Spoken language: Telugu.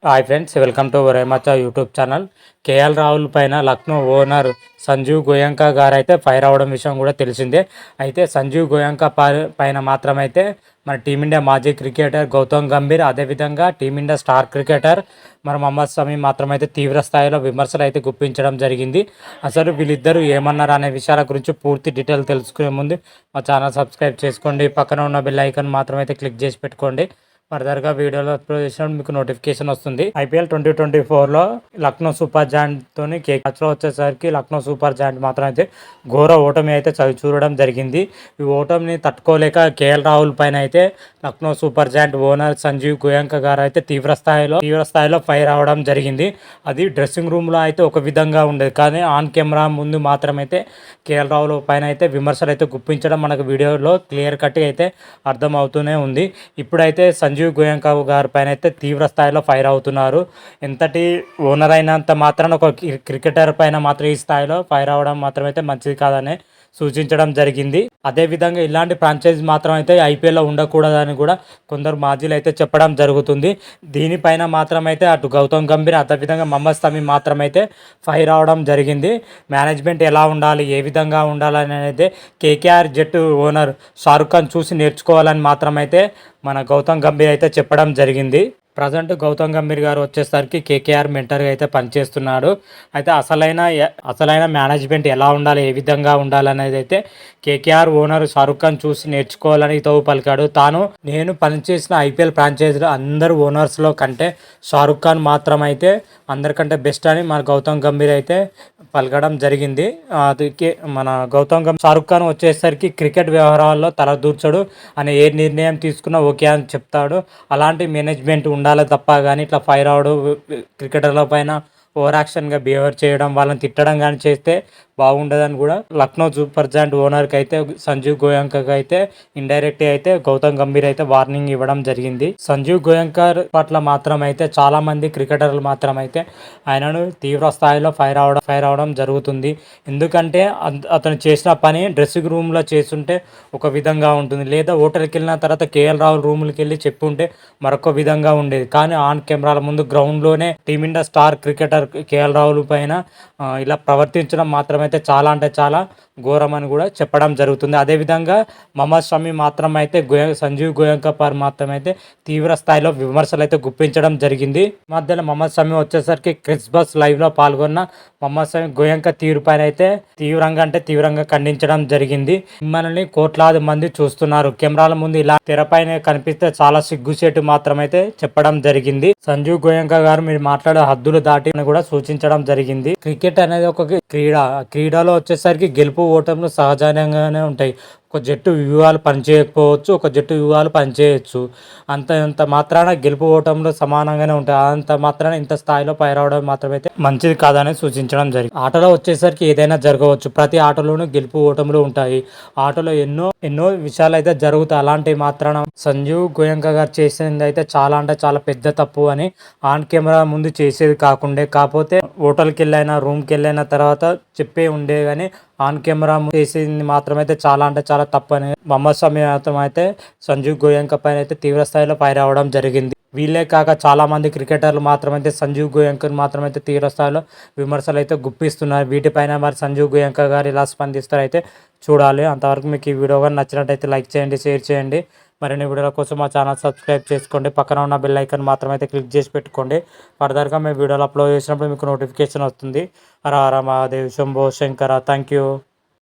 హాయ్ ఫ్రెండ్స్, వెల్కమ్ టు రేమచ్చా యూట్యూబ్ ఛానల్. కేఎల్ రాహుల్ పైన లక్నో ఓనర్ సంజీవ్ గోయంకా గారు అయితే ఫైర్ అవ్వడం విషయం కూడా తెలిసిందే. అయితే సంజీవ్ గోయంకా పైన మాత్రమైతే మన టీమిండియా మాజీ క్రికెటర్ గౌతమ్ గంభీర్, అదేవిధంగా టీమిండియా స్టార్ క్రికెటర్ మన మహమ్మద్ షమి మాత్రమైతే తీవ్ర స్థాయిలో విమర్శలు అయితే గుప్పించడం జరిగింది. అసలు వీళ్ళిద్దరూ ఏమన్నారు అనే విషయాల గురించి పూర్తి డీటెయిల్ తెలుసుకునే ముందు మా ఛానల్ సబ్స్క్రైబ్ చేసుకోండి, పక్కన ఉన్న బెల్ ఐకాన్ మాత్రమైతే క్లిక్ చేసి పెట్టుకోండి. ఫర్దర్గా వీడియోలో అప్లోడ్ చేసినప్పుడు మీకు నోటిఫికేషన్ వస్తుంది. ఐపీఎల్ 2024లో లక్నో సూపర్ జాయింట్ తోని మ్యాచ్లో వచ్చేసరికి లక్నో సూపర్ జాయింట్ మాత్రం అయితే ఘోర ఓటమి అయితే చూడడం జరిగింది. ఈ ఓటమిని తట్టుకోలేక కేఎల్ రాహుల్ పైన అయితే Lucknow super giant owner Sanjiv Goenka గారు అయితే తీవ్ర స్థాయిలో ఫైర్ అవడం జరిగింది. అది డ్రెస్సింగ్ రూమ్లో అయితే ఒక విధంగా ఉండేది, కానీ ఆన్ కెమెరా ముందు మాత్రమైతే కేఎల్ రాహుల్ పైన అయితే విమర్శలు అయితే గుప్పించడం మనకు వీడియోలో క్లియర్ కట్ అయితే అర్థం అవుతూనే ఉంది. ఇప్పుడైతే సంజీవ్ గోయంకా గారి పైన అయితే తీవ్ర స్థాయిలో ఫైర్ అవుతున్నారు. ఎంతటి ఓనర్ అయినంత మాత్రాన ఒక క్రికెటర్ పైన మాత్రం ఈ స్థాయిలో ఫైర్ అవడం మాత్రం అయితే మంచిది కాదని సూచించడం జరిగింది. అదేవిధంగా ఇలాంటి ఫ్రాంచైజీ మాత్రం అయితే ఐపీఎల్లో ఉండకూడదని కూడా కొందరు మాజీలు అయితే చెప్పడం జరుగుతుంది. దీనిపైన మాత్రమైతే అటు గౌతమ్ గంభీర్, అదేవిధంగా మహమ్మద్ షమి మాత్రమైతే ఫైర్ అవడం జరిగింది. మేనేజ్మెంట్ ఎలా ఉండాలి, ఏ విధంగా ఉండాలని అయితే కేకేఆర్ జట్టు ఓనర్ షారుఖ్ ఖాన్ చూసి నేర్చుకోవాలని మాత్రమైతే మన గౌతమ్ గంభీర్ అయితే చెప్పడం జరిగింది. ప్రజెంట్ గౌతమ్ గంభీర్ గారు వచ్చేసరికి కేకేఆర్ మెంటర్గా అయితే పనిచేస్తున్నాడు. అయితే అసలైన మేనేజ్మెంట్ ఎలా ఉండాలి, ఏ విధంగా ఉండాలనేది అయితే కేకేఆర్ ఓనర్ షారుఖ్ ఖాన్ చూసి నేర్చుకోవాలని తోవు పలికాడు. నేను పనిచేసిన ఐపీఎల్ ఫ్రాంచైజీలో అందరు ఓనర్స్లో కంటే షారుఖ్ ఖాన్ మాత్రం అయితే అందరికంటే బెస్ట్ అని మన గౌతమ్ గంభీర్ అయితే పలకడం జరిగింది. అందుకే మన షారుఖ్ ఖాన్ వచ్చేసరికి క్రికెట్ వ్యవహారాల్లో తలదూర్చడు అని ఏ నిర్ణయం తీసుకున్నా ఓకే అని చెప్తాడు. అలాంటి మేనేజ్మెంట్ ఉండాలి తప్ప కానీ ఇట్లా ఫైర్ అవడం, క్రికెటర్ల పైన ఓవర్ యాక్షన్గా బిహేవియర్ చేయడం, వాళ్ళని తిట్టడం కానీ చేస్తే బాగుండదని కూడా లక్నో సూపర్ జాయింట్ ఓనర్కి అయితే సంజీవ్ గోయంకాకి అయితే ఇండైరెక్ట్ అయితే గౌతమ్ గంభీర్ అయితే వార్నింగ్ ఇవ్వడం జరిగింది. సంజీవ్ గోయంకా పట్ల మాత్రం అయితే చాలా మంది క్రికెటర్లు మాత్రం అయితే ఆయనను తీవ్ర స్థాయిలో ఫైర్ అవడం జరుగుతుంది. ఎందుకంటే అతను చేసిన పని డ్రెస్సింగ్ రూమ్లో చేస్తుంటే ఒక విధంగా ఉంటుంది, లేదా హోటల్కి వెళ్ళిన తర్వాత కేఎల్ రాహుల్ రూమ్కి వెళ్ళి చెప్పుంటే మరొక విధంగా ఉండేది. కానీ ఆన్ కెమెరాల ముందు గ్రౌండ్లోనే Team India star cricketer KL Rahul పైన ఇలా ప్రవర్తించడం మాత్రమైతే చాలా అంటే చాలా ఘోరమని కూడా చెప్పడం జరుగుతుంది. అదేవిధంగా మహమ్మద్ షమి మాత్రం అయితే సంజీవ్ గోయంకా పర్ మాత్రమైతే తీవ్ర స్థాయిలో విమర్శలు అయితే గుప్పించడం జరిగింది. మధ్యలో మహమ్మద్ షమి వచ్చేసరికి క్రిస్ బస్ లైవ్లో పాల్గొన్న మహమ్మద్ షమి గోయంకా తీరు పైన అయితే తీవ్రంగా ఖండించడం జరిగింది. మిమ్మల్ని కోట్లాది మంది చూస్తున్నారు, కెమెరాల ముందు ఇలా తెరపైన కనిపిస్తే చాలా సిగ్గుచేటు మాత్రమైతే చెప్పడం జరిగింది. సంజీవ్ గోయంకా గారు మీరు మాట్లాడే హద్దులు దాటి కూడా సూచించడం జరిగింది. క్రికెట్ అనేది ఒక క్రీడలో వచ్చేసరికి గెలుపు ఓటములు సహజంగానే ఉంటాయి. ఒక జట్టు వ్యూహాలు పనిచేయకపోవచ్చు, ఒక జట్టు వ్యూహాలు పనిచేయచ్చు. అంత మాత్రాన గెలుపు ఓటంలో సమానంగానే ఉంటాయి. అంత మాత్రాన ఇంత స్థాయిలో పైరవడం మాత్రమైతే మంచిది కాదని సూచించడం జరిగింది. ఆటలో వచ్చేసరికి ఏదైనా జరగవచ్చు, ప్రతి ఆటలోనూ గెలుపు ఓటములు ఉంటాయి. ఆటలో ఎన్నో విషయాలు అయితే జరుగుతాయి. అలాంటి మాత్రాన సంజీవ్ గోయంకా గారు చేసింది అయితే చాలా అంటే చాలా పెద్ద తప్పు అని ఆన్ కెమెరా ముందు చేసేది కాకపోతే హోటల్కి వెళ్ళైనా రూమ్కి వెళ్ళైన తర్వాత చెప్పే ఉండే, కానీ ఆన్ కెమెరా చేసింది మాత్రమైతే చాలా అంటే చాలా తప్పు అని మహమ్మద్ షమి అయితే సంజీవ్ గోయంకా పైన అయితే తీవ్ర స్థాయిలో ఫైర్ అవ్వడం జరిగింది. వీళ్ళే కాక చాలా మంది క్రికెటర్లు మాత్రమైతే సంజీవ్ గోయంకాను మాత్రమైతే తీవ్ర స్థాయిలో విమర్శలు అయితే గుప్పిస్తున్నారు. వీటిపైన మరి సంజీవ్ గోయంకా గారు ఇలా స్పందిస్తారు అయితే చూడాలి. అంతవరకు మీకు ఈ వీడియో కానీ నచ్చినట్టయితే లైక్ చేయండి, షేర్ చేయండి. మరిన్ని వీడియోల కోసం మా ఛానల్ సబ్స్క్రైబ్ చేసుకోండి, పక్కన ఉన్న బెల్ ఐకాన్ మాత్రమైతే క్లిక్ చేసి పెట్టుకోండి. ఫర్దర్గా మేము వీడియోలు అప్లోడ్ చేసినప్పుడు మీకు నోటిఫికేషన్ వస్తుంది. హర హర మహాదేవ్, శంభో శంకర. Thank you.